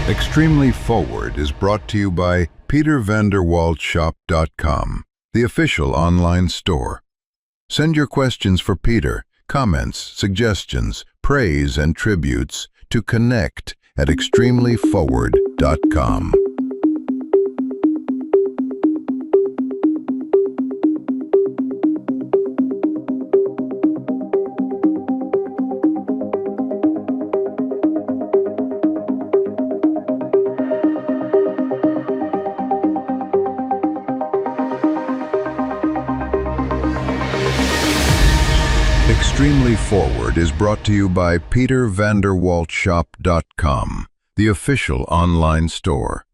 Extremely Forward is brought to you by petervanderwaldshop.com, the official online store. Send your questions for Peter, comments, suggestions, praise, and tributes to connect@extremelyforward.com. Extremely Forward is brought to you by petervanderwaldshop.com, the official online store.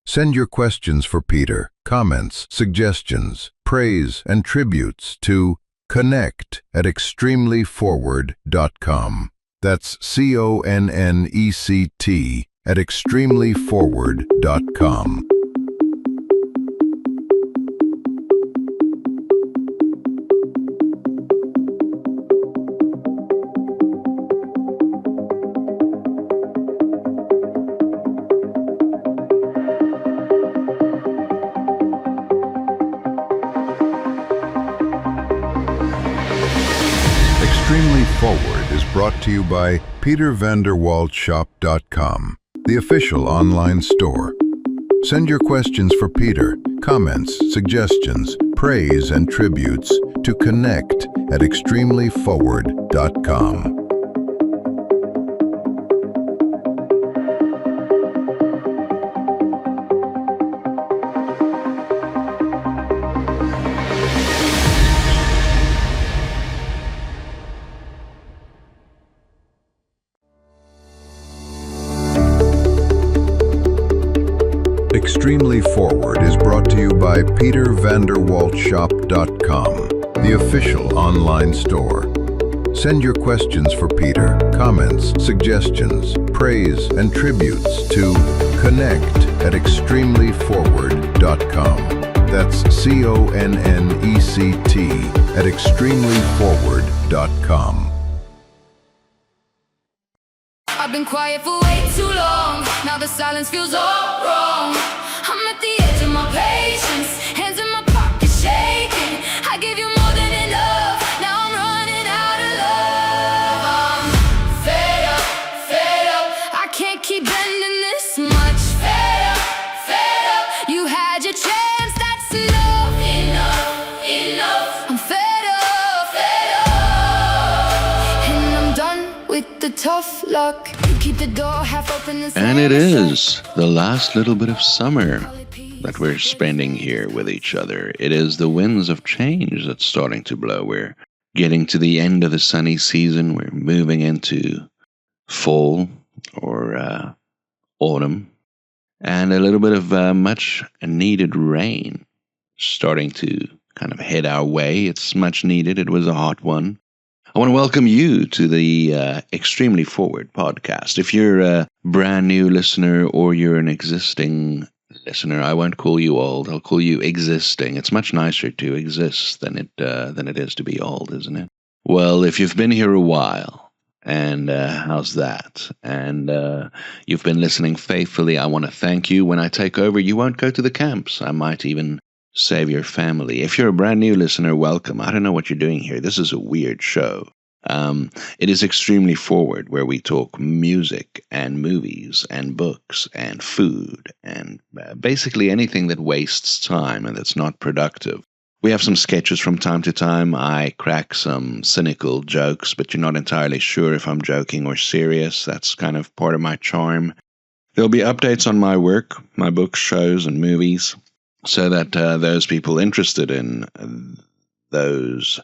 Send your questions for Peter, comments, suggestions, praise, and tributes to connect@extremelyforward.com. That's CONNECT@extremelyforward.com. Extremely Forward is brought to you by petervanderwaldshop.com, the official online store. Send your questions for Peter, comments, suggestions, praise, and tributes to connect@extremelyforward.com. Extremely Forward is brought to you by petervanderwaldshop.com, the official online store. Send your questions for Peter, comments, suggestions, praise, and tributes to connect@extremelyforward.com. That's CONNECT@extremelyforward.com. I've been quiet for way too long. Now the silence feels all wrong. I'm at the edge of my patience, hands in my pocket shaking. I gave you more than enough, now I'm running out of love. I'm fed up, I can't keep bending this much. Fed up, you had your chance, that's enough. I'm fed up, and I'm done with the tough luck. Keep the door half open And it is the last little bit of summer that we're spending here with each other. It is the winds of change that's starting to blow. We're getting to the end of the sunny season. We're moving into fall or autumn. And a little bit of much needed rain starting to kind of head our way. It's much needed. It was a hot one. I want to welcome you to the Extremely Forward podcast. If you're a brand new listener or you're an existing listener, I won't call you old. I'll call you existing. It's much nicer to exist than it is to be old, isn't it? Well, if you've been here a while, and how's that? And you've been listening faithfully, I want to thank you. When I take over, you won't go to the camps. I might even save your family. If you're a brand new listener, welcome. I don't know what you're doing here. This is a weird show. It is Extremely Forward, where we talk music and movies and books and food and basically anything that wastes time and that's not productive. We have some sketches from time to time. I crack some cynical jokes, but you're not entirely sure if I'm joking or serious. That's kind of part of my charm. There'll be updates on my work, my books, shows, and movies, so that those people interested in those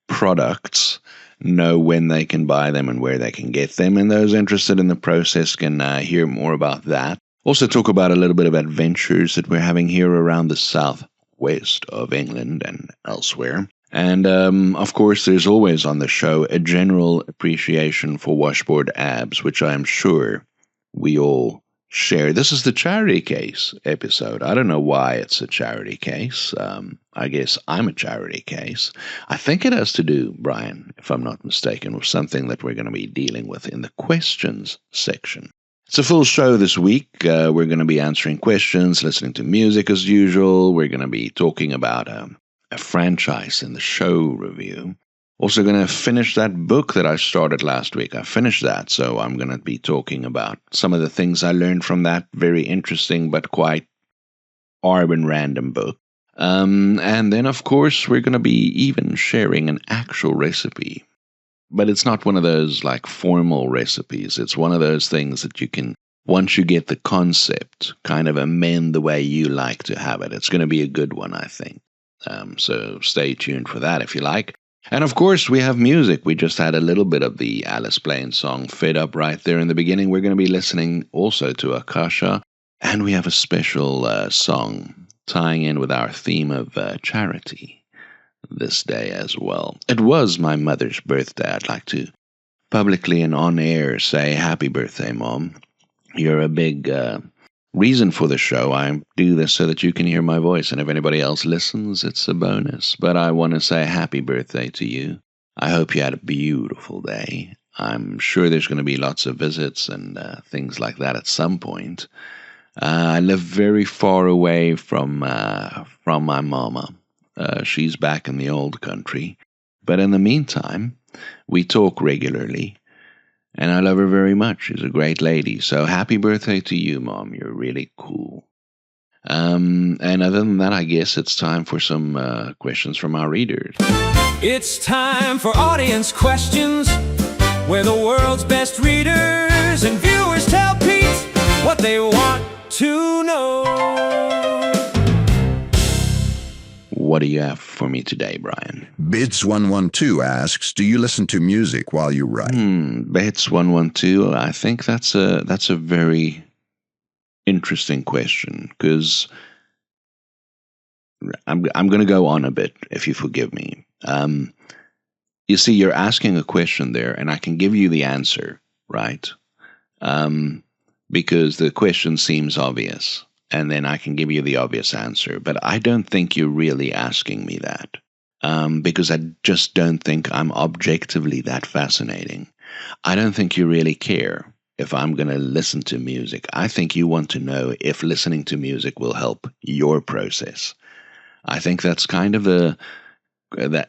products know when they can buy them and where they can get them. And those interested in the process can hear more about that. Also talk about a little bit of adventures that we're having here around the southwest of England and elsewhere. And, of course, there's always on the show a general appreciation for washboard abs, which I am sure we all share. This is the charity case episode. I don't know why it's a charity case. I guess I'm a charity case. I think it has to do, Brian, if I'm not mistaken, with something that we're going to be dealing with in the questions section. It's a full show this week. We're going to be answering questions, listening to music as usual. We're going to be talking about a franchise in the show review. Also going to finish that book that I started last week. I finished that, so I'm going to be talking about some of the things I learned from that very interesting but quite urban random book. And then, of course, we're going to be even sharing an actual recipe. But it's not one of those, like, formal recipes. It's one of those things that you can, once you get the concept, kind of amend the way you like to have it. It's going to be a good one, I think. So stay tuned for that if you like. And of course, we have music. We just had a little bit of the Alice Blaine song Fed Up right there in the beginning. We're going to be listening also to Akasha. And we have a special song tying in with our theme of charity this day as well. It was my mother's birthday. I'd like to publicly and on air say happy birthday, Mom. You're a big reason for the show. I do this so that you can hear my voice, and if anybody else listens, it's a bonus. But I want to say happy birthday to you. I hope you had a beautiful day. I'm sure there's going to be lots of visits and things like that at some point. I live very far away from my mama. She's back in the old country. But in the meantime, we talk regularly. And I love her very much. She's a great lady. So happy birthday to you, Mom. You're really cool. And other than that, I guess it's time for some questions from our readers. It's time for audience questions, where the world's best readers and viewers tell Pete what they want to know. What do you have for me today, Brian? Bids112 asks, do you listen to music while you write? Bids112, I think that's a very interesting question, because I'm going to go on a bit, if you forgive me. You see, you're asking a question there, and I can give you the answer, right? Because the question seems obvious. And then I can give you the obvious answer. But I don't think you're really asking me that, because I just don't think I'm objectively that fascinating. I don't think you really care if I'm going to listen to music. I think you want to know if listening to music will help your process. I think that's kind of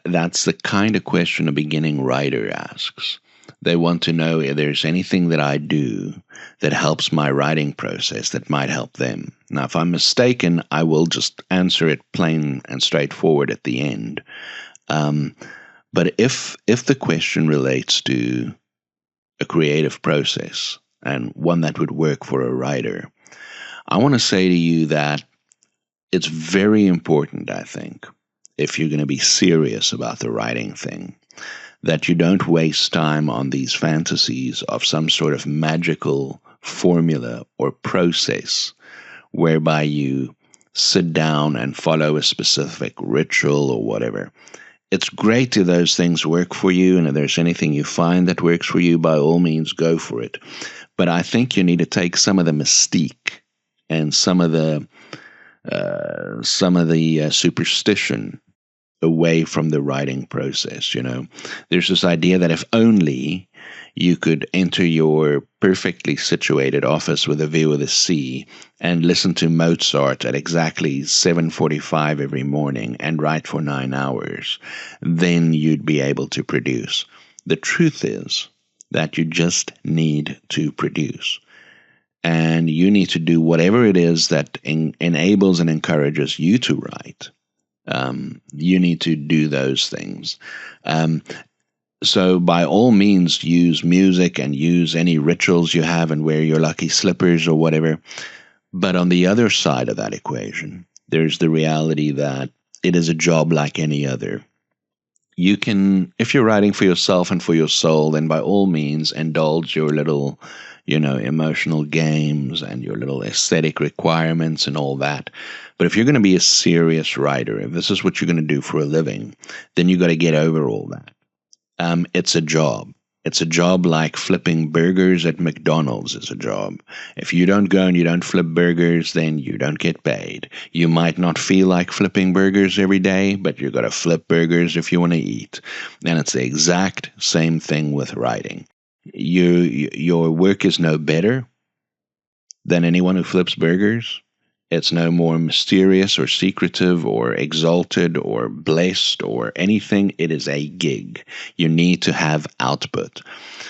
that's the kind of question a beginning writer asks. They want to know if there's anything that I do that helps my writing process that might help them. Now, if I'm mistaken, I will just answer it plain and straightforward at the end. But if the question relates to a creative process and one that would work for a writer, I want to say to you that it's very important, I think, if you're going to be serious about the writing thing, that you don't waste time on these fantasies of some sort of magical formula or process whereby you sit down and follow a specific ritual or whatever. It's great if those things work for you, and if there's anything you find that works for you, by all means, go for it. But I think you need to take some of the mystique and some of the superstition away from the writing process. There's this idea that if only you could enter your perfectly situated office with a view of the sea and listen to Mozart at exactly 7:45 every morning and write for 9 hours, then you'd be able to produce. The truth is that you just need to produce. And you need to do whatever it is that enables and encourages you to write. You need to do those things. So by all means, use music and use any rituals you have and wear your lucky slippers or whatever. But on the other side of that equation, there's the reality that it is a job like any other. you can, if you're writing for yourself and for your soul, then by all means indulge your little, emotional games and your little aesthetic requirements and all that. But if you're going to be a serious writer, if this is what you're going to do for a living, then you got to get over all that. It's a job. It's a job like flipping burgers at McDonald's is a job. If you don't go and you don't flip burgers, then you don't get paid. You might not feel like flipping burgers every day, but you got to flip burgers if you want to eat. And it's the exact same thing with writing. Your work is no better than anyone who flips burgers. It's no more mysterious or secretive or exalted or blessed or anything. It is a gig. You need to have output.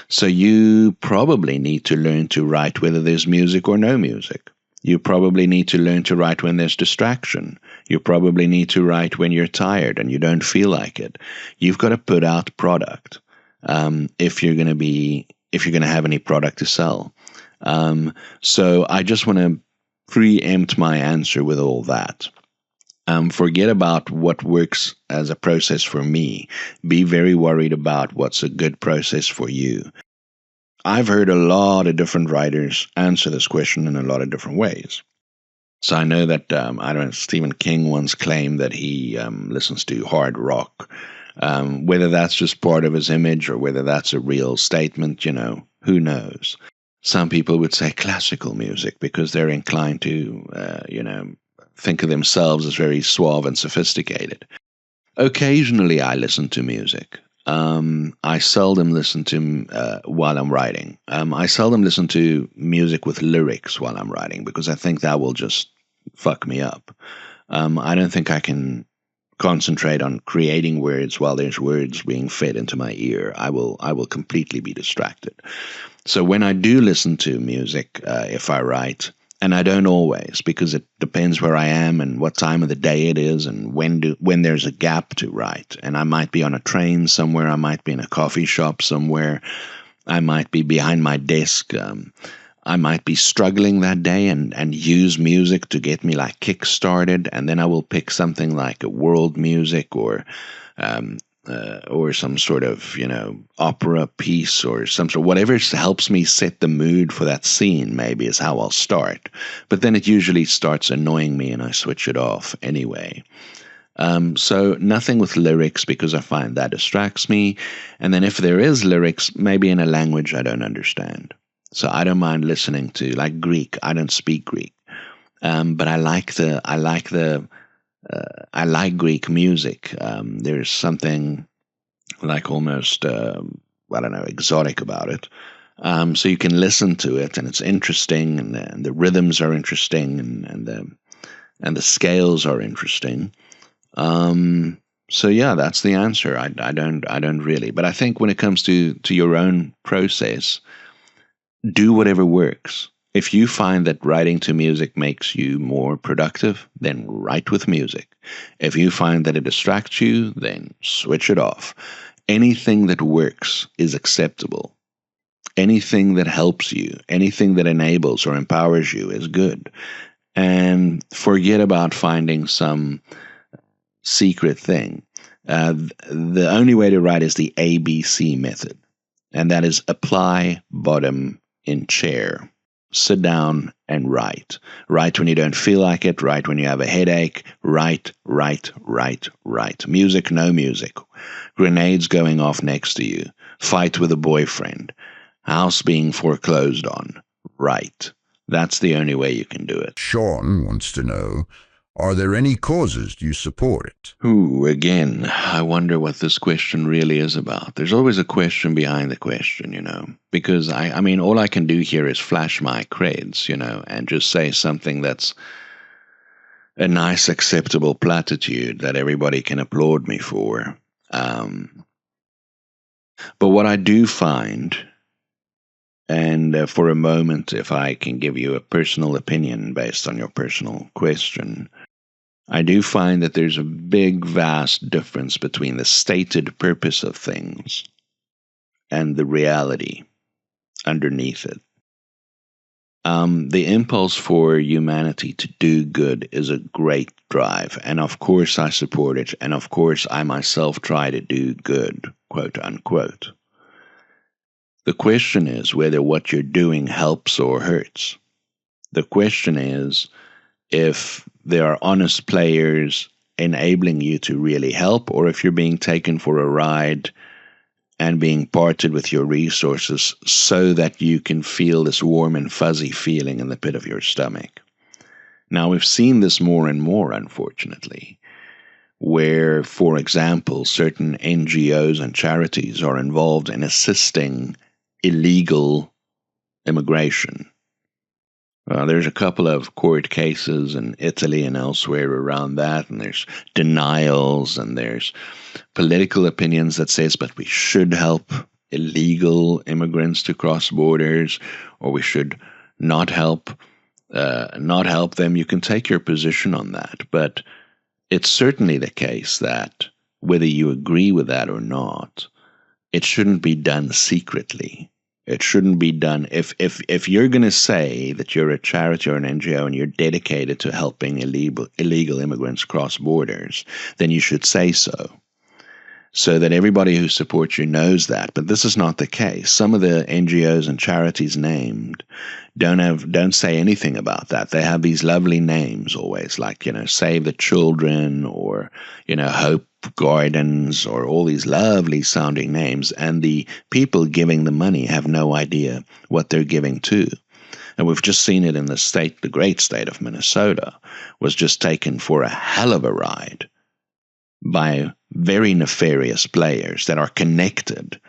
So you probably need to learn to write whether there's music or no music. You probably need to learn to write when there's distraction. You probably need to write when you're tired and you don't feel like it. You've got to put out product if you're going to have any product to sell. So I just want to preempt my answer with all that. Forget about what works as a process for me. Be very worried about what's a good process for you. I've heard a lot of different writers answer this question in a lot of different ways. So I know that, Stephen King once claimed that he listens to hard rock. Whether that's just part of his image or whether that's a real statement, who knows? Some people would say classical music because they're inclined to, think of themselves as very suave and sophisticated. Occasionally, I listen to music. I seldom listen to while I'm writing. I seldom listen to music with lyrics while I'm writing because I think that will just fuck me up. I don't think I can concentrate on creating words while there's words being fed into my ear. I will completely be distracted. So when I do listen to music, if I write, and I don't always, because it depends where I am and what time of the day it is and when there's a gap to write. And I might be on a train somewhere, I might be in a coffee shop somewhere, I might be behind my desk, I might be struggling that day and use music to get me like kick-started, and then I will pick something like a world music or some sort of, opera piece or some sort of whatever helps me set the mood for that scene, maybe is how I'll start. But then it usually starts annoying me and I switch it off anyway. So nothing with lyrics because I find that distracts me. And then if there is lyrics, maybe in a language I don't understand. So I don't mind listening to like Greek. I don't speak Greek. But I like Greek music. There's something like almost, exotic about it. So you can listen to it, and it's interesting, and the rhythms are interesting, and the scales are interesting. So yeah, that's the answer. I don't really. But I think when it comes to your own process, do whatever works. If you find that writing to music makes you more productive, then write with music. If you find that it distracts you, then switch it off. Anything that works is acceptable. Anything that helps you, anything that enables or empowers you is good. And forget about finding some secret thing. The only way to write is the ABC method, and that is apply, bottom, in chair. Sit down and write. Write when you don't feel like it. Write when you have a headache. Write. Music, no music. Grenades going off next to you. Fight with a boyfriend. House being foreclosed on. Write. That's the only way you can do it. Sean wants to know, are there any causes you support it? Ooh, again, I wonder what this question really is about. There's always a question behind the question, because I mean, all I can do here is flash my creds, and just say something that's a nice, acceptable platitude that everybody can applaud me for. But what I do find, and for a moment, if I can give you a personal opinion based on your personal question, I do find that there's a big, vast difference between the stated purpose of things and the reality underneath it. The impulse for humanity to do good is a great drive, and of course I support it, and of course I myself try to do good, quote unquote. The question is whether what you're doing helps or hurts. The question is if there are honest players enabling you to really help, or if you're being taken for a ride and being parted with your resources so that you can feel this warm and fuzzy feeling in the pit of your stomach. Now, we've seen this more and more, unfortunately, where, for example, certain NGOs and charities are involved in assisting illegal immigration. There's a couple of court cases in Italy and elsewhere around that, and there's denials, and there's political opinions that says, but we should help illegal immigrants to cross borders, or we should not help them. You can take your position on that, but it's certainly the case that whether you agree with that or not, it shouldn't be done secretly. It shouldn't be done. If you're going to say that you're a charity or an NGO and you're dedicated to helping illegal immigrants cross borders, then you should say so that everybody who supports you knows that. But this is not the case. Some of the NGOs and charities named don't say anything about that. They have these lovely names always, like, Save the Children, or, Hope Gardens, or all these lovely sounding names, and the people giving the money have no idea what they're giving to. And we've just seen it in the great state of Minnesota was just taken for a hell of a ride by very nefarious players that are connected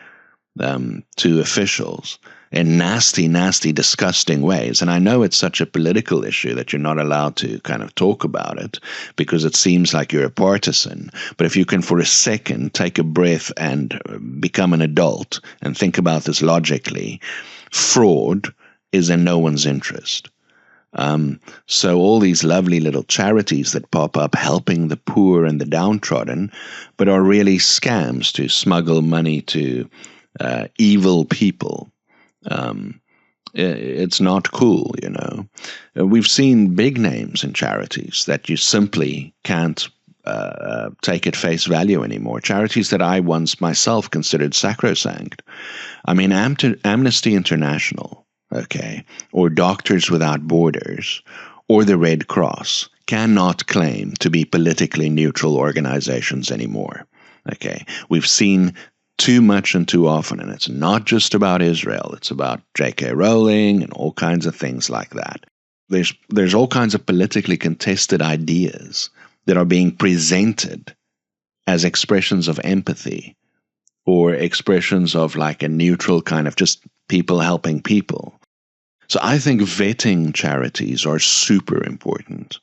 to officials in nasty, nasty, disgusting ways. And I know it's such a political issue that you're not allowed to kind of talk about it because it seems like you're a partisan. But if you can for a second take a breath and become an adult and think about this logically, fraud is in no one's interest. So all these lovely little charities that pop up helping the poor and the downtrodden, but are really scams to smuggle money to evil people. It's not cool, We've seen big names in charities that you simply can't take at face value anymore. Charities that I once myself considered sacrosanct. I mean, Amnesty International, or Doctors Without Borders, or the Red Cross cannot claim to be politically neutral organizations anymore. We've seen too much and too often, and it's not just about Israel. It's about J.K. Rowling and all kinds of things like that. There's all kinds of politically contested ideas that are being presented as expressions of empathy or expressions of like a neutral kind of just people helping people. So I think vetting charities are super important.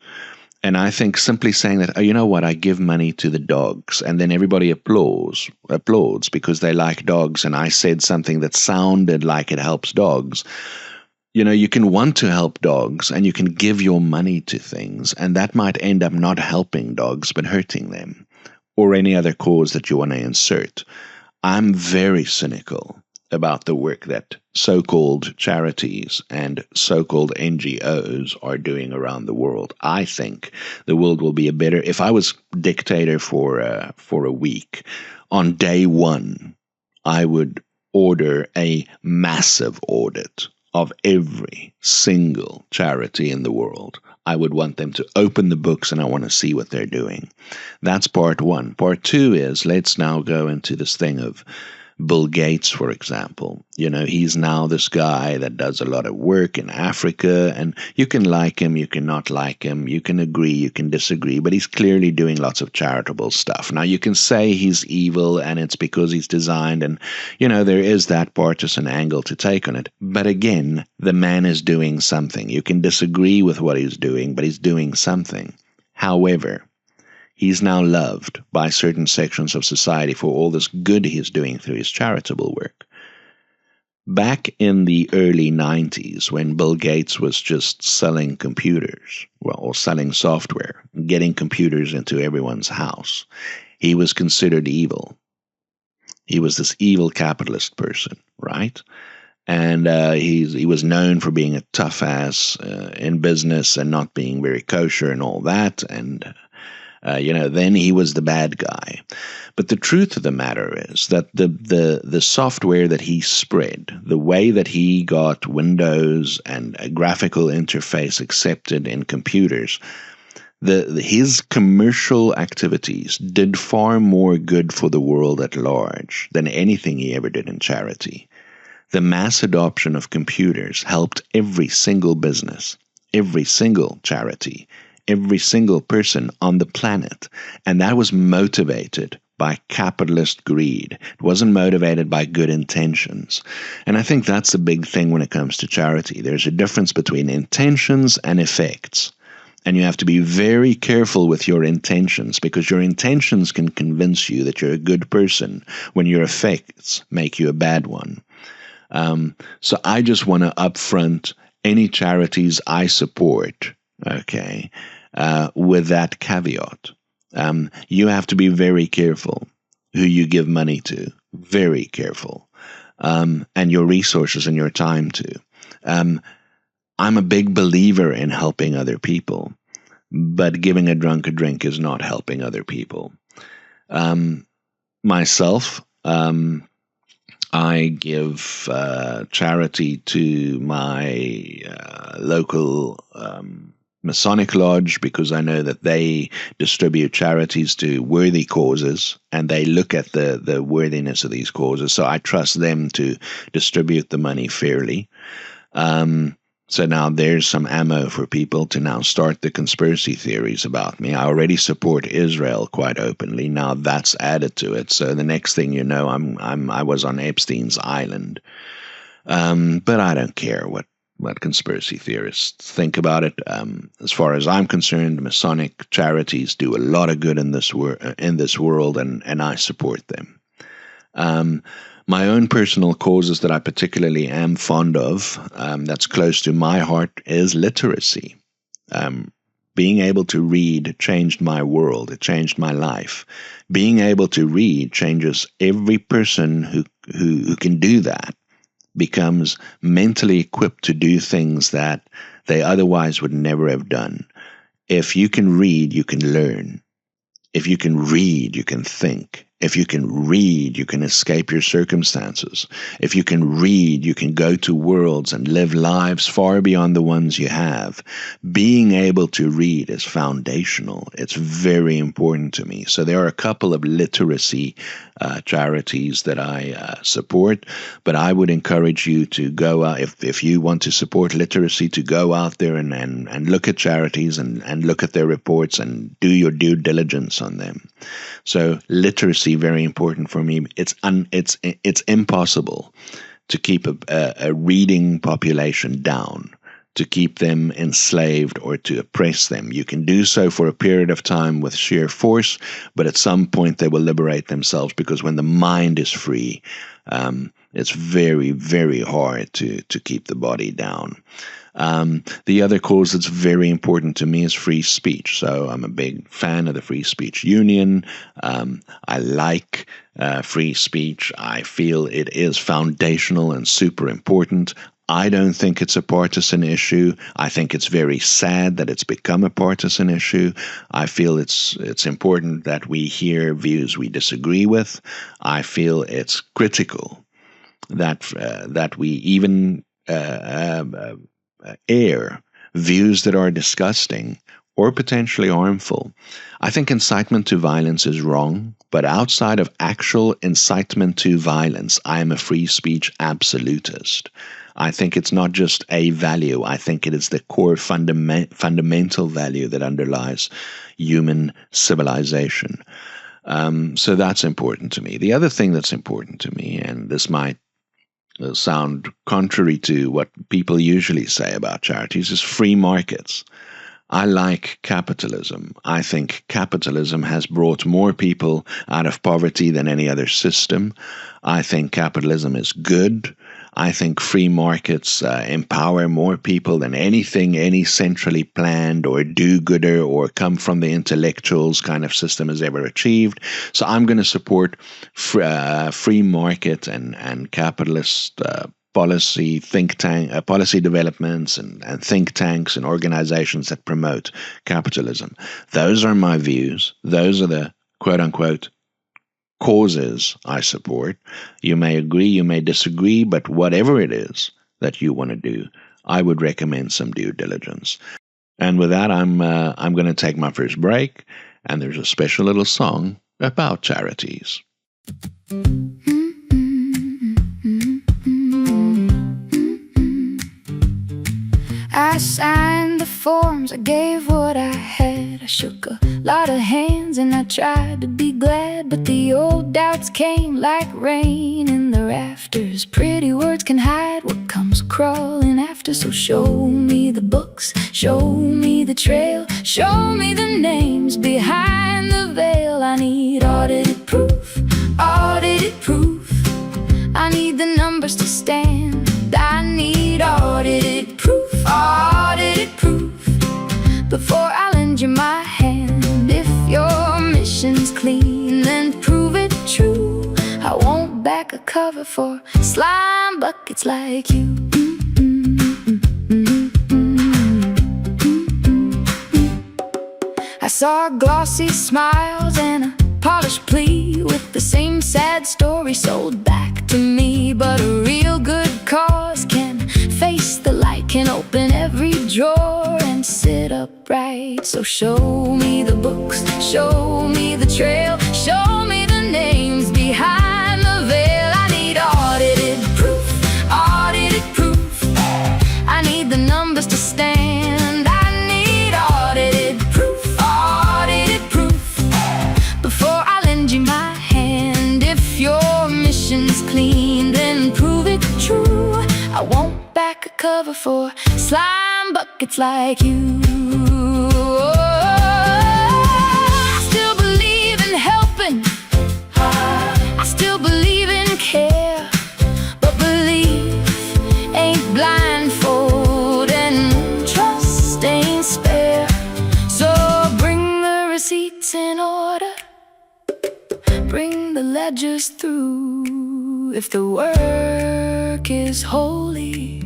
And I think simply saying that, you know what, I give money to the dogs, and then everybody applauds because they like dogs, and I said something that sounded like it helps dogs. You can want to help dogs, and you can give your money to things, and that might end up not helping dogs, but hurting them, or any other cause that you want to insert. I'm very cynical about the work that so-called charities and so-called NGOs are doing around the world. I think the world will be a better... If I was dictator for a week, on day one, I would order a massive audit of every single charity in the world. I would want them to open the books, and I want to see what they're doing. That's part one. Part two is, let's now go into this thing of Bill Gates, for example. He's now this guy that does a lot of work in Africa, and you can like him, you can not like him, you can agree, you can disagree, but he's clearly doing lots of charitable stuff. Now, you can say he's evil, and it's because he's designed, and, there is that partisan angle to take on it. But again, the man is doing something. You can disagree with what he's doing, but he's doing something. However, he's now loved by certain sections of society for all this good he's doing through his charitable work. Back in the early 90s, when Bill Gates was just selling computers, or selling software, getting computers into everyone's house, he was considered evil. He was this evil capitalist person, right? And he was known for being a tough ass in business and not being very kosher and all that. And then he was the bad guy. But the truth of the matter is that the software that he spread, the way that he got Windows and a graphical interface accepted in computers, his commercial activities did far more good for the world at large than anything he ever did in charity. The mass adoption of computers helped every single business, every single charity, every single person on the planet, and that was motivated by capitalist greed. It wasn't motivated by good intentions. And I think that's the big thing when it comes to charity. There's a difference between intentions and effects. And you have to be very careful with your intentions, because your intentions can convince you that you're a good person when your effects make you a bad one. So I just want to upfront any charities I support, okay, with that caveat. You have to be very careful who you give money to, very careful, and your resources and your time to. I'm a big believer in helping other people, but giving a drunk a drink is not helping other people. Myself, I give charity to my local Masonic Lodge, because I know that they distribute charities to worthy causes, and they look at the worthiness of these causes. So I trust them to distribute the money fairly. So now there's some ammo for people to now start the conspiracy theories about me. I already support Israel quite openly. Now that's added to it. So the next thing you know, I was on Epstein's island. But I don't care what conspiracy theorists think about it. As far as I'm concerned, Masonic charities do a lot of good in this world, and I support them. My own personal causes that I particularly am fond of, that's close to my heart, is literacy. Being able to read changed my world. It changed my life. Being able to read changes every person who can do that, becomes mentally equipped to do things that they otherwise would never have done. If you can read, you can learn. If you can read, you can think. If you can read, you can escape your circumstances. If you can read, you can go to worlds and live lives far beyond the ones you have. Being able to read is foundational. It's very important to me. So there are a couple of literacy charities that I support, but I would encourage you to go out, if you want to support literacy, to go out there and look at charities and look at their reports and do your due diligence on them. So literacy, very important for me. It's impossible to keep a reading population down, to keep them enslaved or to oppress them. You can do so for a period of time with sheer force, but at some point they will liberate themselves, because when the mind is free, it's very, very hard to keep the body down. The other cause that's very important to me is free speech. So I'm a big fan of the Free Speech Union. I like free speech. I feel it is foundational and super important. I don't think it's a partisan issue. I think it's very sad that it's become a partisan issue. I feel it's important that we hear views we disagree with. I feel it's critical that we even air views that are disgusting or potentially harmful. I think incitement to violence is wrong, but outside of actual incitement to violence, I am a free speech absolutist. I think it's not just a value. I think it is the core fundamental value that underlies human civilization. So that's important to me. The other thing that's important to me, and this might sound contrary to what people usually say about charities, is free markets. I like capitalism. I think capitalism has brought more people out of poverty than any other system. I think capitalism is good. I think free markets empower more people than anything any centrally planned or do-gooder or come from the intellectuals kind of system has ever achieved. So I'm going to support free market and capitalist policy policy developments and think tanks and organizations that promote capitalism. Those are my views. Those are the quote-unquote causes I support. You may agree, you may disagree, but whatever it is that you want to do, I would recommend some due diligence. And with that, I'm going to take my first break, and there's a special little song about charities. I signed the forms, I gave what I had. I shook a lot of hands and I tried to be glad, but the old doubts came like rain in the rafters. Pretty words can hide what comes crawling after. So show me the books, show me the trail, show me the names behind the veil. I need audited proof, audited proof. I need the numbers to stand. I need audited proof, audited proof, before I lend you my hand. If your mission's clean, then prove it true. I won't back a cover for slime buckets like you. I saw glossy smiles and a polished plea with the same sad story sold back to me. But a real good cause can face the light, can open every drawer and sit upright. So show me the books, show me the trail, show me the names behind the veil. I need audited proof, audited proof. I need the numbers to stand. I need audited proof, audited proof, before I lend you my hand. If your mission's clean, then prove it true. I won't back a cover for slime buckets like you. I still believe in helping, I still believe in care, but belief ain't blindfold and trust ain't spare. So bring the receipts in order, bring the ledgers through. If the work is holy,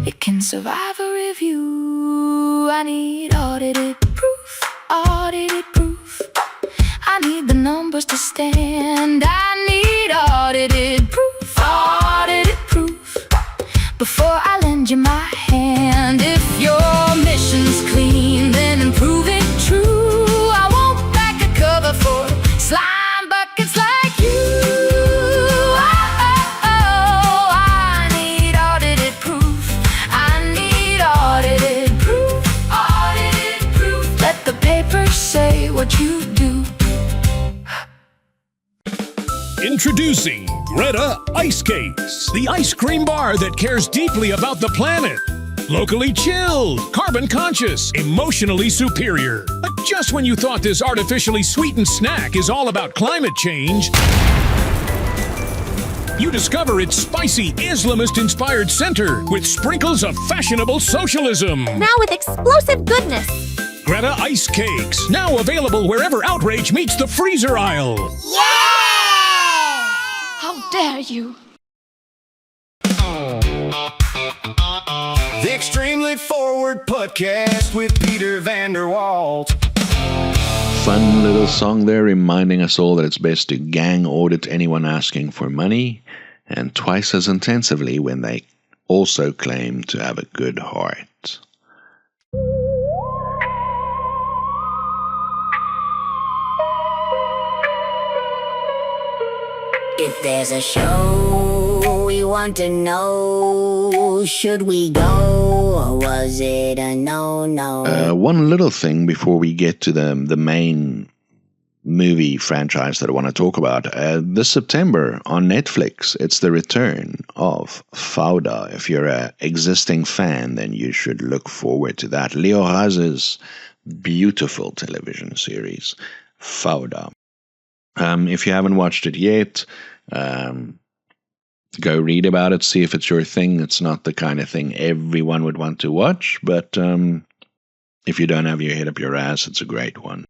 it can survive a review. I need audited proof, audited proof. I need the numbers to stand. I need audited proof, audited proof, before I lend you my hand. If your mission's clean, then prove it true. I won't back a cover for slime buckets like you. I need audited proof, I need audited proof, audited proof. Let the papers say what you do. Introducing Greta Ice Cakes, the ice cream bar that cares deeply about the planet. Locally chilled, carbon conscious, emotionally superior. But just when you thought this artificially sweetened snack is all about climate change, you discover its spicy Islamist-inspired center with sprinkles of fashionable socialism. Now with explosive goodness. Greta Ice Cakes, now available wherever outrage meets the freezer aisle. How dare you? The Extremely Forward Podcast with Peter van der Walt. Fun little song there reminding us all that it's best to gang audit anyone asking for money, and twice as intensively when they also claim to have a good heart. If there's a show we want to know, should we go or was it a no-no? One little thing before we get to the main movie franchise that I want to talk about. This September on Netflix, it's the return of Fauda. If you're an existing fan, then you should look forward to that. Leo Haas's beautiful television series, Fauda. If you haven't watched it yet, go read about it, see if it's your thing. It's not the kind of thing everyone would want to watch, but if you don't have your head up your ass, it's a great one.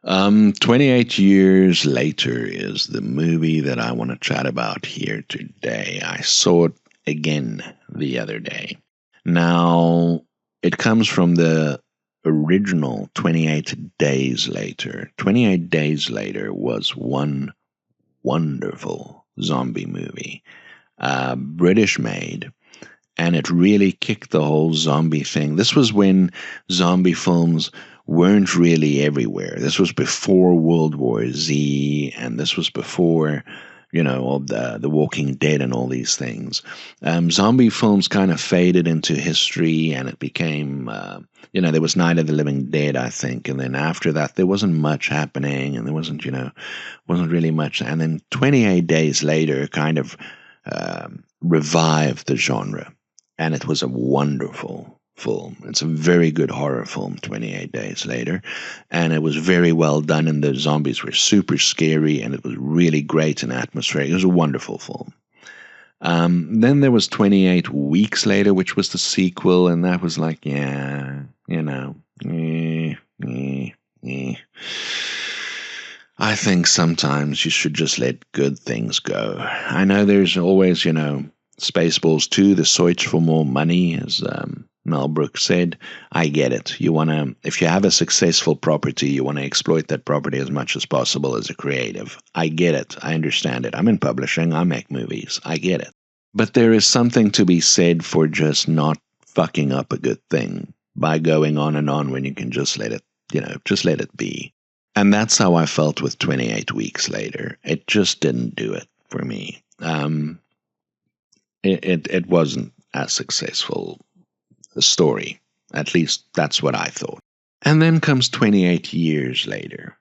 "28 Years Later" is the movie that I want to chat about here today. I saw it again the other day. Now, it comes from the original 28 Days Later. 28 Days Later was one wonderful zombie movie, British made, and it really kicked the whole zombie thing. This was when zombie films weren't really everywhere. This was before World War Z, and this was before, all the Walking Dead and all these things. Zombie films kind of faded into history, and it became, there was Night of the Living Dead, I think, and then after that there wasn't much happening, and there wasn't really much. And then 28 Days Later kind of revived the genre, and it was a wonderful film. It's a very good horror film, 28 Days Later, and it was very well done, and the zombies were super scary, and it was really great and atmospheric. It was a wonderful film. Then there was 28 Weeks Later, which was the sequel, and that was like, I think sometimes you should just let good things go. I know there's always, Spaceballs 2, the search for more money, as Mel Brooks said. I get it. If you have a successful property, you want to exploit that property as much as possible as a creative. I get it. I understand it. I'm in publishing. I make movies. I get it. But there is something to be said for just not fucking up a good thing by going on and on when you can just let it be. And that's how I felt with 28 Weeks Later. It just didn't do it for me. It wasn't as successful a story. At least that's what I thought. And then comes 28 Years Later.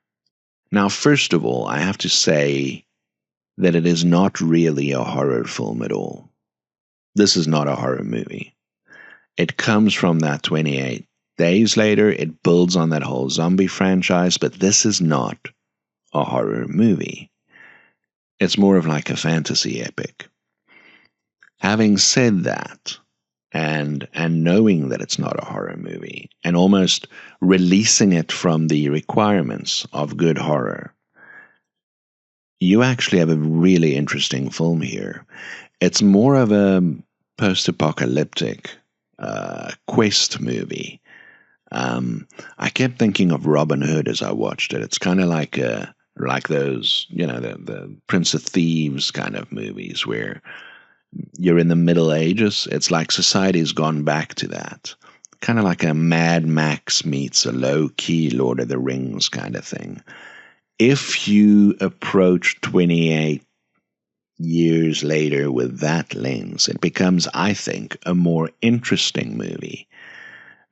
Now, first of all, I have to say that it is not really a horror film at all. This is not a horror movie. It comes from that 28 Days Later. It builds on that whole zombie franchise, but this is not a horror movie. It's more of like a fantasy epic. Having said that, and knowing that it's not a horror movie, and almost releasing it from the requirements of good horror, you actually have a really interesting film here. It's more of a post-apocalyptic quest movie. I kept thinking of Robin Hood as I watched it. It's kind of like those, the Prince of Thieves kind of movies where you're in the Middle Ages. It's like society's gone back to that. Kind of like a Mad Max meets a low-key Lord of the Rings kind of thing. If you approach 28 Years Later with that lens, it becomes, I think, a more interesting movie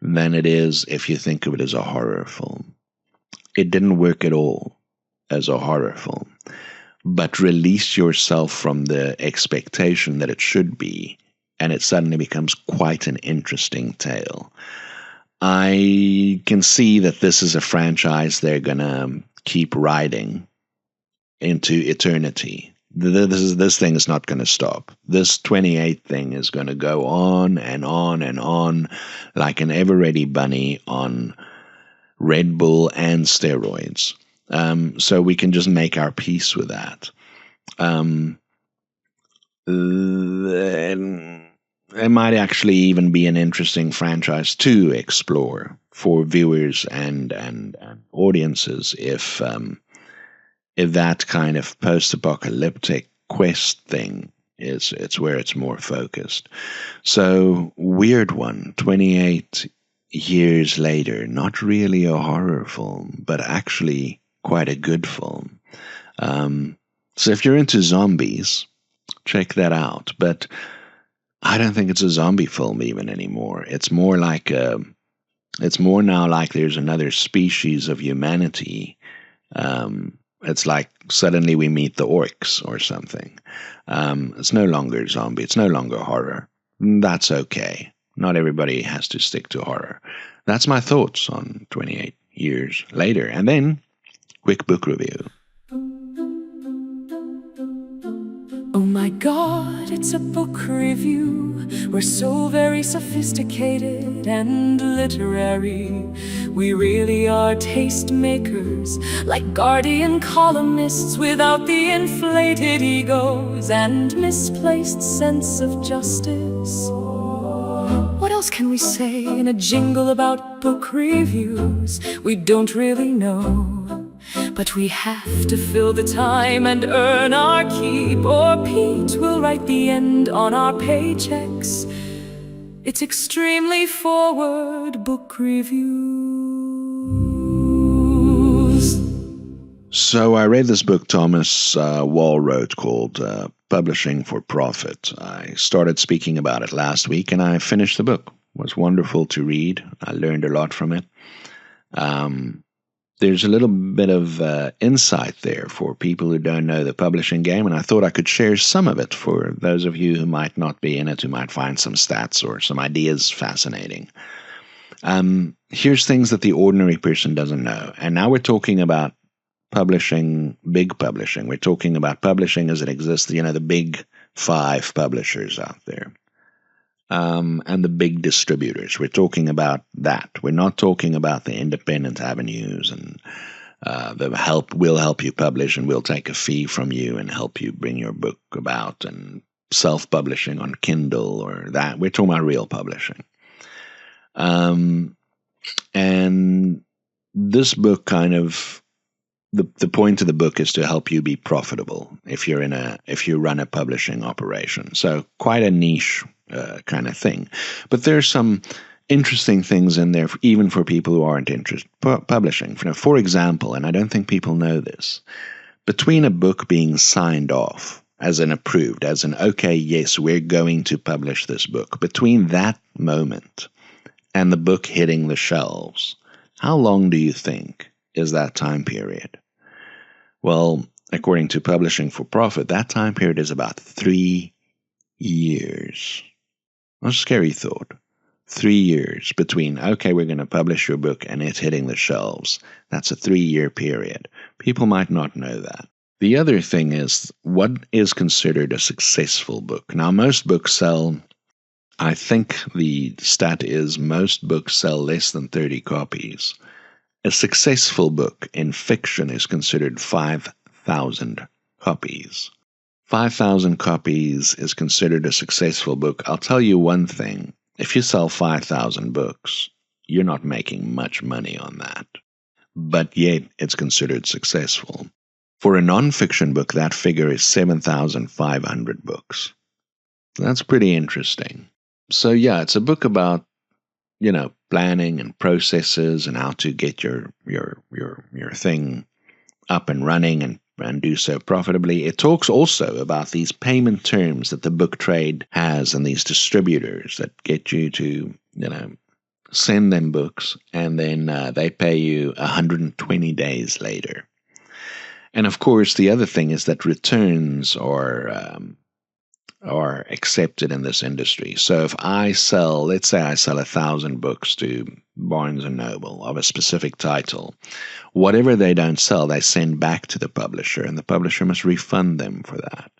than it is if you think of it as a horror film. It didn't work at all as a horror film, but release yourself from the expectation that it should be, and it suddenly becomes quite an interesting tale. I can see that this is a franchise they're going to keep riding into eternity. This thing is not going to stop. This 28 thing is going to go on and on and on like an ever-ready bunny on Red Bull and steroids. So we can just make our peace with that. It might actually even be an interesting franchise to explore for viewers and audiences if that kind of post-apocalyptic quest thing it's where it's more focused. So, weird one, 28 Years Later, not really a horror film, but actually quite a good film. So if you're into zombies, check that out. But I don't think it's a zombie film even anymore. It's more now like there's another species of humanity. It's like suddenly we meet the orcs or something. It's no longer zombie. It's no longer horror. That's okay. Not everybody has to stick to horror. That's my thoughts on 28 Years Later. And then, quick book review. Oh my God, it's a book review. We're so very sophisticated and literary. We really are taste makers, like guardian columnists without the inflated egos and misplaced sense of justice. What else can we say in a jingle about book reviews? We don't really know, but we have to fill the time and earn our keep, or Pete will write the end on our paychecks. It's extremely forward book reviews. So I read this book Thomas Wall wrote called Publishing for Profit. I started speaking about it last week and I finished the book. It was wonderful to read. I learned a lot from it. There's a little bit of insight there for people who don't know the publishing game, and I thought I could share some of it for those of you who might not be in it, who might find some stats or some ideas fascinating. Here's things that the ordinary person doesn't know. And now we're talking about publishing, big publishing. We're talking about publishing as it exists, the big 5 publishers out there. And the big distributors. We're talking about that. We're not talking about the independent avenues and we'll help you publish and we'll take a fee from you and help you bring your book about and self-publishing on Kindle or that. We're talking about real publishing. And this book kind of, the point of the book is to help you be profitable if you run a publishing operation. So quite a niche kind of thing. But there's some interesting things in there, even for people who aren't interested in publishing. For example, and I don't think people know this, between a book being signed off as an approved, as an, okay, yes, we're going to publish this book, between that moment and the book hitting the shelves, how long do you think is that time period? Well, according to Publishing for Profit, that time period is about 3 years. A scary thought. 3 years between, okay, we're going to publish your book and it hitting the shelves. That's a 3-year period. People might not know that. The other thing is, what is considered a successful book? Now, most books sell, I think the stat is most books sell less than 30 copies. A successful book in fiction is considered 5,000 copies. 5,000 copies is considered a successful book. I'll tell you one thing. If you sell 5,000 books, you're not making much money on that. But yet, it's considered successful. For a nonfiction book, that figure is 7,500 books. That's pretty interesting. So yeah, it's a book about, planning and processes and how to get your thing up and running and do so profitably. It talks also about these payment terms that the book trade has and these distributors that get you to, send them books and then they pay you 120 days later. And of course, the other thing is that returns are accepted in this industry. So if let's say I sell 1,000 books to Barnes & Noble of a specific title, whatever they don't sell, they send back to the publisher, and the publisher must refund them for that.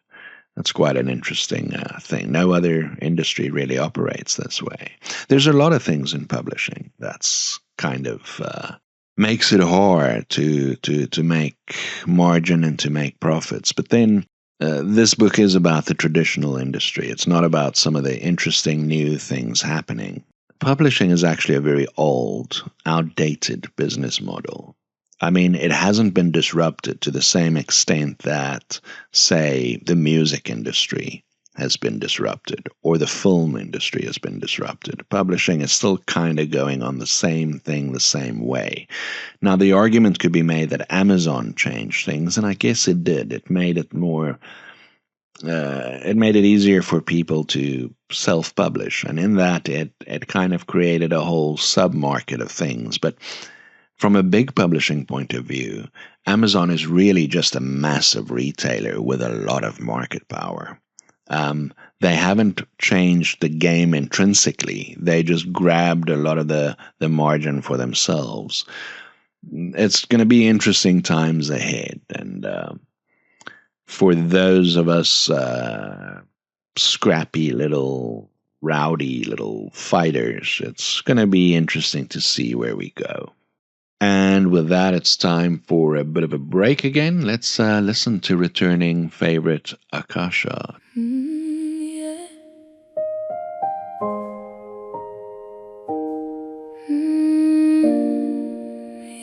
That's quite an interesting thing. No other industry really operates this way. There's a lot of things in publishing that's kind of makes it hard to make margin and to make profits. But then this book is about the traditional industry. It's not about some of the interesting new things happening. Publishing is actually a very old, outdated business model. I mean, it hasn't been disrupted to the same extent that, say, the music industry has been disrupted or the film industry has been disrupted. Publishing is still kind of going on the same thing the same way. Now, the argument could be made that Amazon changed things, and I guess it did. It made it more, it made it easier for people to self-publish, and in that, it kind of created a whole sub-market of things. But from a big publishing point of view, Amazon is really just a massive retailer with a lot of market power. They haven't changed the game intrinsically. They just grabbed a lot of the margin for themselves. It's going to be interesting times ahead. And for those of us scrappy rowdy little fighters, it's going to be interesting to see where we go. And with that, it's time for a bit of a break again. Let's listen to returning favorite Akasha. Yeah.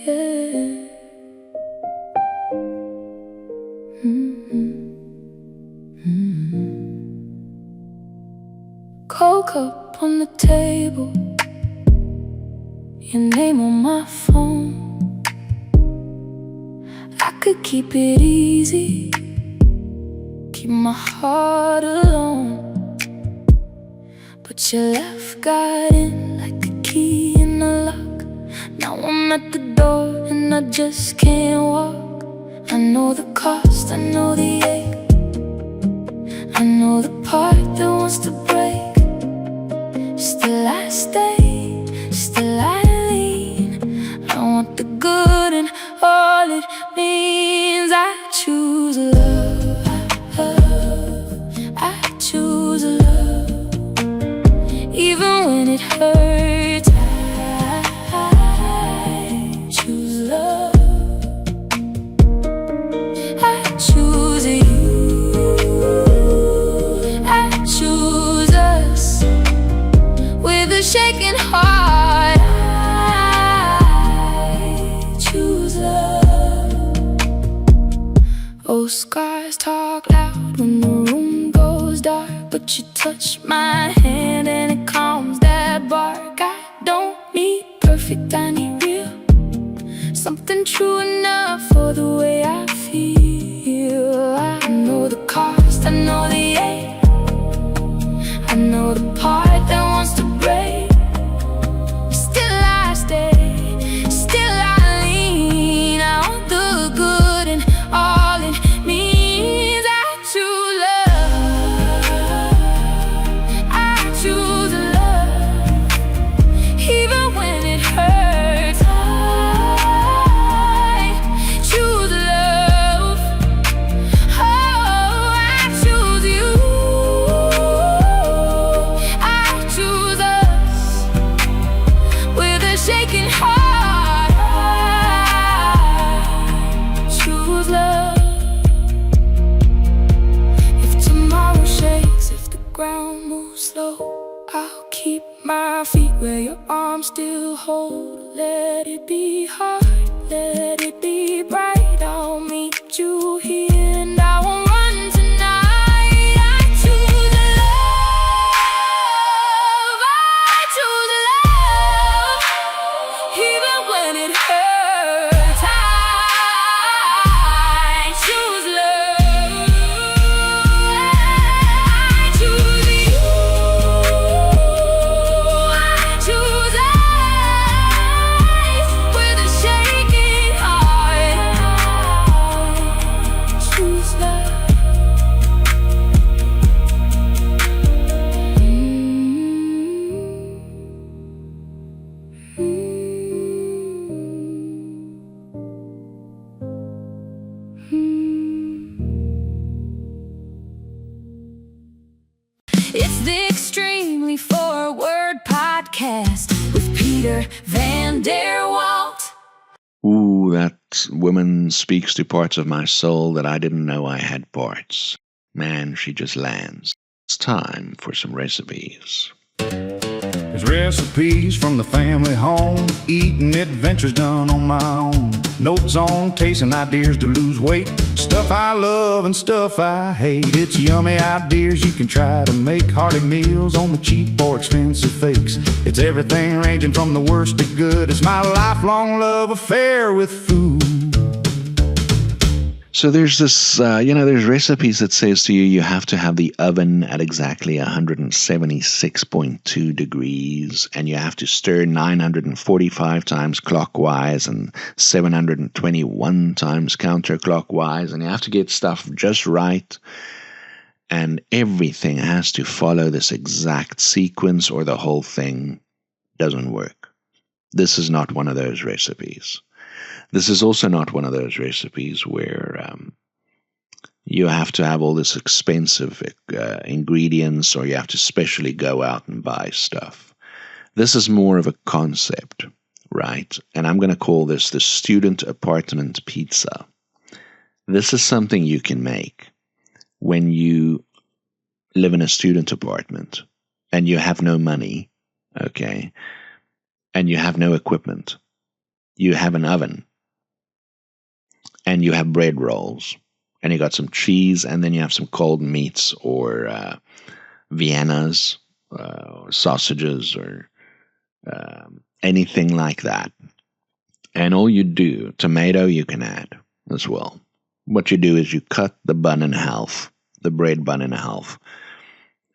Yeah. Coke up on the table, your name on my phone. I could keep it easy, keep my heart alone, but your left got in like a key in a lock. Now I'm at the door and I just can't walk. I know the cost, I know the ache, I know the part that wants to break. Still I stay, still I lean. I want the good and all it means. I choose love, I choose love. Even when it hurts, I choose love. I choose you, I choose us. With a shaking heart, I choose love. Oh, scars talk loud when the room goes dark, but you touch my hand and it calms that bark. I don't need perfect, I need real, something true enough for the way I feel. I know the cost, I know the ache, I know the part that wants to break. Still I stay, still I lean. I want the good and all it means. I choose love, I choose love. Even when it hurts, I choose love. Oh, I choose you, I choose us. With a shaking heart, I choose love. If tomorrow shakes, if the ground moves slow, I'll keep my feet where your arms still hold. Let it be hard, let it be bright. I'll meet you here and I won't run tonight. I choose love, I choose love. Even when it hurts, I choose love. I choose you, I choose life. With a shaking heart, I choose love. It's the Extremely Forward podcast with Peter Van Der Walt. Ooh, that woman speaks to parts of my soul that I didn't know I had parts. Man, she just lands. It's time for some recipes. There's recipes from the family home, eating adventures done on my own. Notes on tasting ideas to lose weight, stuff I love and stuff I hate. It's yummy ideas you can try to make, hearty meals on the cheap or expensive fakes. It's everything ranging from the worst to good. It's my lifelong love affair with food. So there's this, there's recipes that says to you, you have to have the oven at exactly 176.2 degrees, and you have to stir 945 times clockwise and 721 times counterclockwise, and you have to get stuff just right, and everything has to follow this exact sequence or the whole thing doesn't work. This is not one of those recipes. This is also not one of those recipes where you have to have all this expensive ingredients, or you have to specially go out and buy stuff. This is more of a concept right? And I'm going to call this the student apartment pizza. This is something you can make when you live in a student apartment and you have no money, okay, and you have no equipment. You have an oven and you have bread rolls and you got some cheese and then you have some cold meats or Viennas, or sausages or anything like that. And all you do, tomato you can add as well. What you do is you cut the bun in half, the bread bun in half,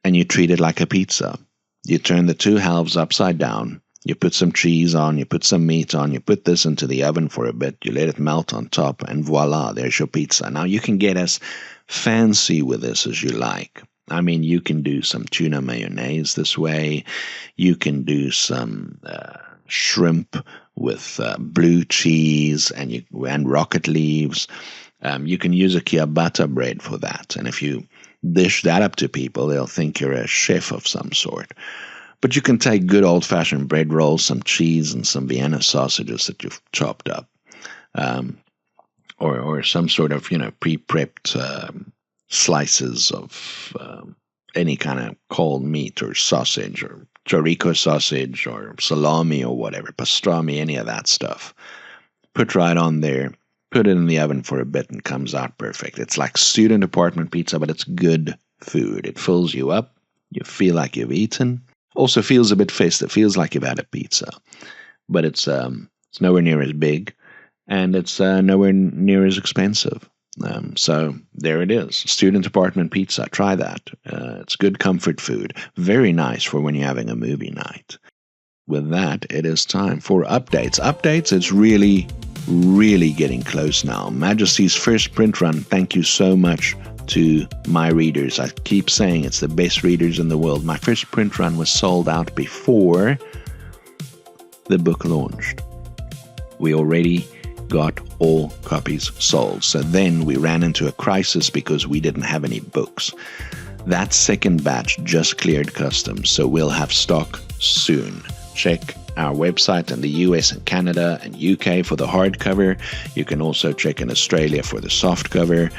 and you treat it like a pizza. You turn the two halves upside down, you put some cheese on, you put some meat on, you put this into the oven for a bit, you let it melt on top, and voila, there's your pizza. Now you can get as fancy with this as you like. I mean, you can do some tuna mayonnaise this way. You can do some shrimp with blue cheese and rocket leaves. You can use a ciabatta bread for that. And if you dish that up to people, they'll think you're a chef of some sort. But you can take good old-fashioned bread rolls, some cheese, and some Vienna sausages that you've chopped up. Or some sort of, pre-prepped slices of any kind of cold meat or sausage or chorizo sausage or salami or whatever, pastrami, any of that stuff. Put right on there, put it in the oven for a bit and comes out perfect. It's like student apartment pizza, but it's good food. It fills you up. You feel like you've eaten. Also feels a bit festive. Feels like you've had a pizza. But it's nowhere near as big and it's nowhere near as expensive. So there it is. Student apartment pizza. Try that. It's good comfort food. Very nice for when you're having a movie night. With that, it is time for updates. It's really, really getting close now. Majesty's first print run. Thank you so much to my readers. I keep saying it's the best readers in the world. My first print run was sold out before the book launched. We already got all copies sold. So then we ran into a crisis because we didn't have any books. That second batch just cleared customs, so we'll have stock soon. Check our website in the US and Canada and UK for the hardcover. You can also check in Australia for the softcover.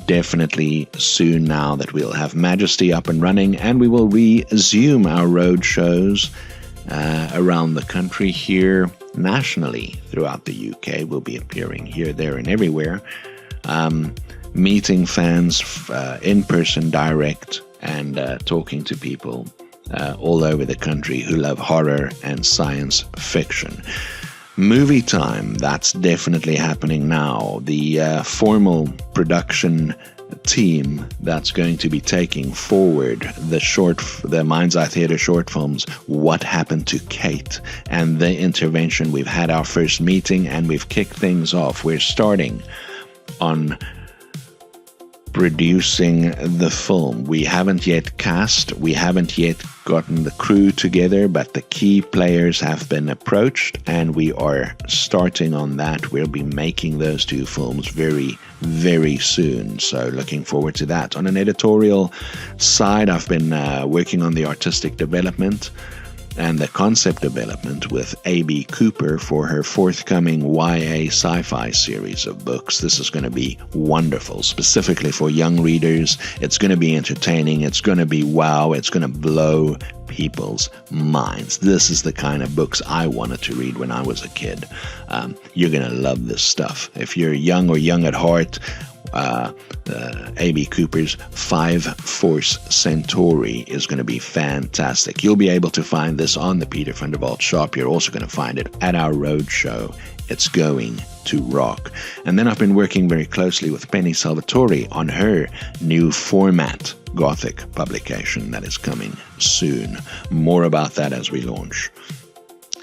Definitely soon now that we'll have Majesty up and running, and we will resume our road shows around the country here nationally throughout the UK. We'll be appearing here, there, and everywhere, meeting fans in person, direct, and talking to people all over the country who love horror and science fiction. Movie time, that's definitely happening now. The formal production team that's going to be taking forward the Mind's Eye Theatre short films, What Happened to Kate, and The Intervention. We've had our first meeting and we've kicked things off. We're starting on producing the film. We haven't yet cast, we haven't yet gotten the crew together, but the key players have been approached and we are starting on that. We'll be making those two films very, very soon, so looking forward to that. On an editorial side, I've been working on the artistic development and the concept development with A.B. Cooper for her forthcoming YA sci-fi series of books. This is going to be wonderful, specifically for young readers. It's going to be entertaining. It's going to be wow. It's going to blow people's minds. This is the kind of books I wanted to read when I was a kid. You're going to love this stuff. If you're young or young at heart, A.B. Cooper's 5 Force Centauri is going to be fantastic. You'll be able to find this on the Peter van der Walt shop. You're also going to find it at our road show. It's going to rock. And then I've been working very closely with Penny Salvatore on her new format Gothic publication that is coming soon. More about that as we launch.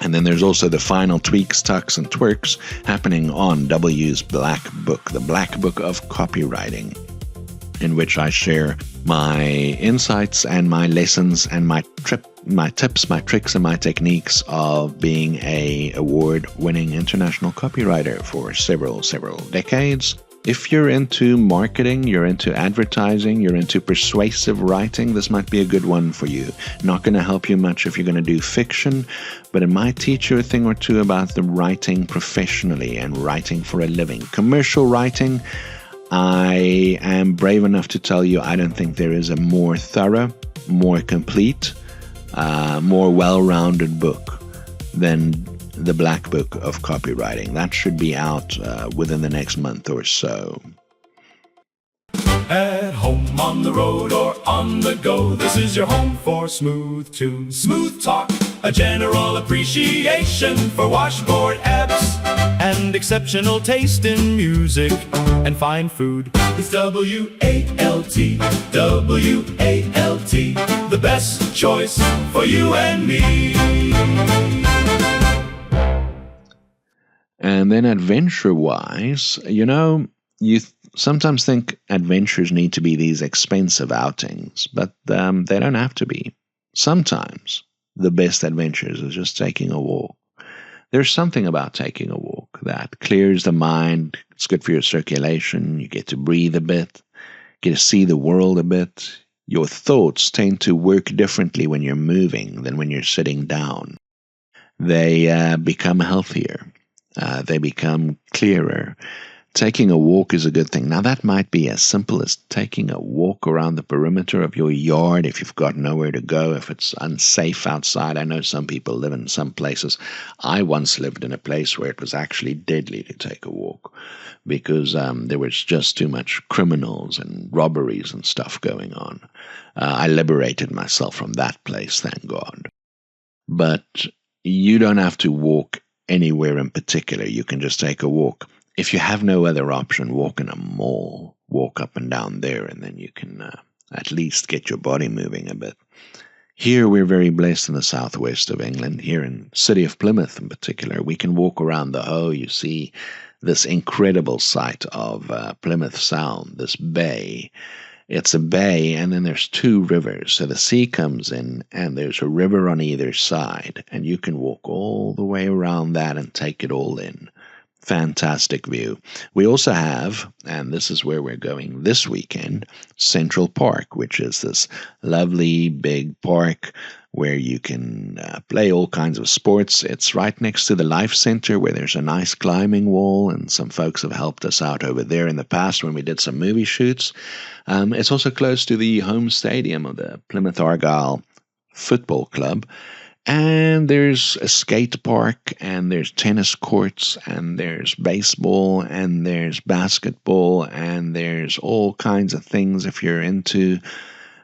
And then there's also the final tweaks, tucks, and twerks happening on W's Black Book, the Black Book of Copywriting, in which I share my insights and my lessons and my tips, my tricks, and my techniques of being a award-winning international copywriter for several decades. if you're into marketing, you're into advertising, you're into persuasive writing, this might be a good one for you. Not going to help you much if you're going to do fiction, but it might teach you a thing or two about the writing professionally and writing for a living. Commercial writing, I am brave enough to tell you I don't think there is a more thorough, more complete, more well-rounded book than the Black Book of Copywriting. That should be out within the next month or so. At home, on the road, or on the go, this is your home for smooth tunes, smooth talk, a general appreciation for washboard apps, and exceptional taste in music and fine food. It's W-A-L-T, W-A-L-T, the best choice for you and me. And then adventure-wise, you sometimes think adventures need to be these expensive outings, but they don't have to be. Sometimes the best adventures is just taking a walk. There's something about taking a walk that clears the mind. It's good for your circulation. You get to breathe a bit, get to see the world a bit. Your thoughts tend to work differently when you're moving than when you're sitting down. They become healthier. They become clearer. Taking a walk is a good thing. Now, that might be as simple as taking a walk around the perimeter of your yard if you've got nowhere to go, if it's unsafe outside. I know some people live in some places. I once lived in a place where it was actually deadly to take a walk because there was just too much criminals and robberies and stuff going on. I liberated myself from that place, thank God. But you don't have to walk anywhere in particular. You can just take a walk. If you have no other option, walk in a mall, walk up and down there, and then you can at least get your body moving a bit. Here we're very blessed in the southwest of England, here in the city of Plymouth in particular. We can walk around the Hoe. You see this incredible sight of Plymouth Sound, this bay. It's a bay, and then there's two rivers. So the sea comes in, and there's a river on either side, and you can walk all the way around that and take it all in. Fantastic view. We also have, and this is where we're going this weekend, Central Park, which is this lovely big park where you can play all kinds of sports. It's right next to the Life Center where there's a nice climbing wall, and some folks have helped us out over there in the past when we did some movie shoots. It's also close to the home stadium of the Plymouth Argyle Football Club. And there's a skate park, and there's tennis courts, and there's baseball, and there's basketball, and there's all kinds of things. If you're into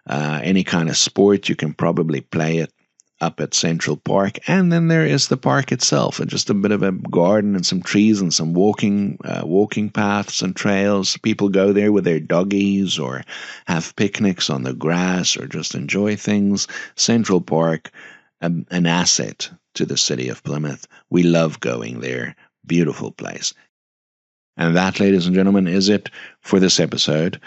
any kind of sport, you can probably play it up at Central Park. And then there is the park itself, and just a bit of a garden and some trees and some walking paths and trails. People go there with their doggies or have picnics on the grass or just enjoy things. Central Park, an asset to the city of Plymouth. We love going there. Beautiful place. And that, ladies and gentlemen, is it for this episode.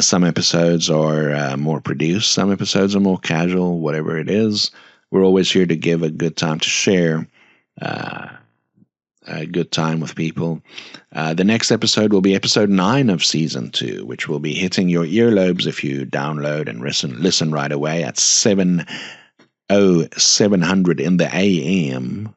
Some episodes are more produced. Some episodes are more casual, whatever it is. We're always here to give a good time to share a good time with people. The next episode will be episode 9 of season 2, which will be hitting your earlobes if you download and listen right away at 700 in the AM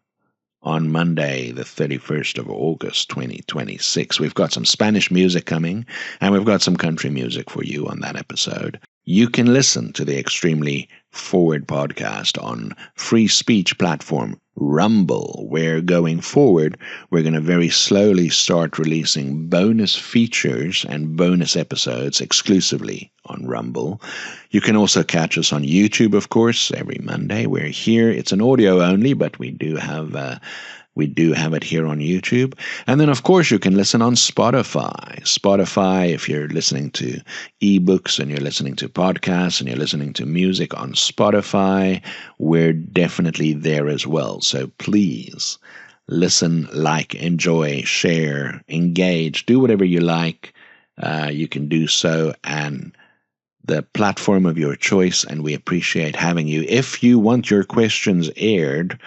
on Monday, the 31st of August, 2026. We've got some Spanish music coming, and we've got some country music for you on that episode. You can listen to the Extremely Forward podcast on free speech platform Rumble, where going forward, we're going to very slowly start releasing bonus features and bonus episodes exclusively on Rumble. You can also catch us on YouTube, of course, every Monday. We're here. It's an audio only, but we do have it here on YouTube. And then, of course, you can listen on Spotify. Spotify, if you're listening to ebooks and you're listening to podcasts and you're listening to music on Spotify, we're definitely there as well. So please listen, like, enjoy, share, engage, do whatever you like. You can do so, and the platform of your choice, and we appreciate having you. If you want your questions aired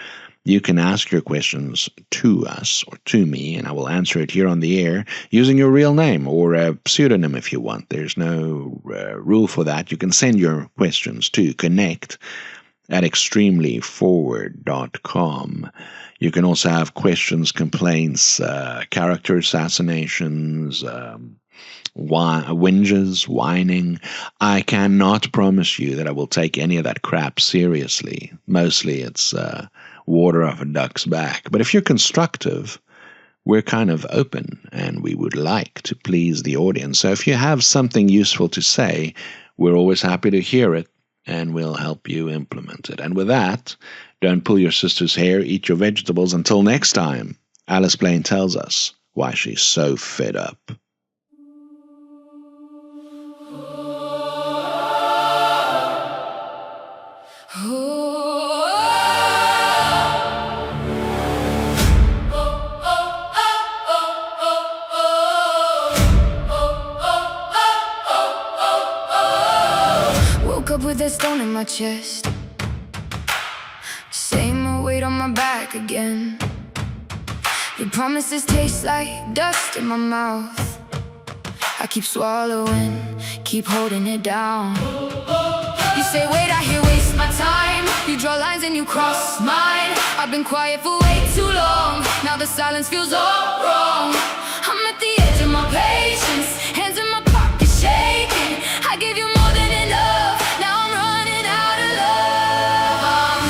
You can ask your questions to us or to me, and I will answer it here on the air using your real name or a pseudonym if you want. There's no rule for that. You can send your questions to connect@extremelyforward.com. You can also have questions, complaints, character assassinations, whinges, whining. I cannot promise you that I will take any of that crap seriously. Mostly it's water off a duck's back. But if you're constructive, we're kind of open and we would like to please the audience. So if you have something useful to say, we're always happy to hear it and we'll help you implement it. And with that, don't pull your sister's hair, eat your vegetables. Until next time, Alice Blaine tells us why she's so fed up. Woke up with a stone in my chest, same weight on my back again. Your promises taste like dust in my mouth. I keep swallowing, keep holding it down. You say wait, I hear waste my time. You draw lines and you cross mine. I've been quiet for way too long. Now the silence feels all wrong. I'm at the edge of my patience, hands in my pocket shaking. I gave you more than enough. Now I'm running out of love. I'm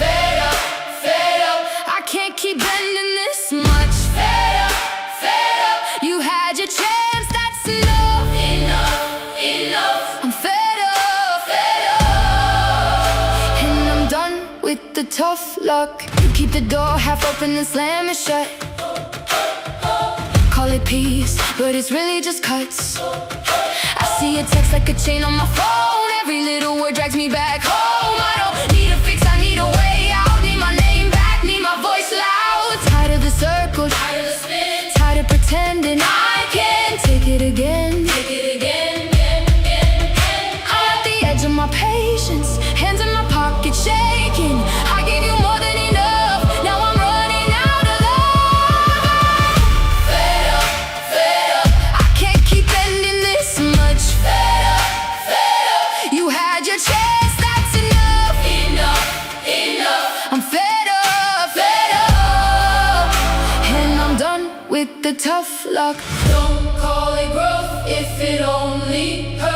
fed up, fed up. I can't keep bending this much. Fed up, fed up. You had your chance, that's enough. Enough, enough. I'm fed up, fed up. And I'm done with the tough luck. You keep the door half open and slam it shut. Call it peace, but it's really just cuts. I see a text like a chain on my phone. Every little word drags me back home. I don't need a fix, I need a way out. Need my name back, need my voice loud. Tired of the circles, tired of the spin, tired of pretending I can take it again. Take it again, again, again, again. I'm at the edge of my patience, hands in my pocket shaking. I gave you more than enough, now I'm running out of love. Fed up, fed up. I can't keep bending this much. Fed up, fed up. You had your chance, that's enough. Enough, enough. I'm fed up, fed up. And I'm done with the tough luck. Don't call it growth if it only hurts.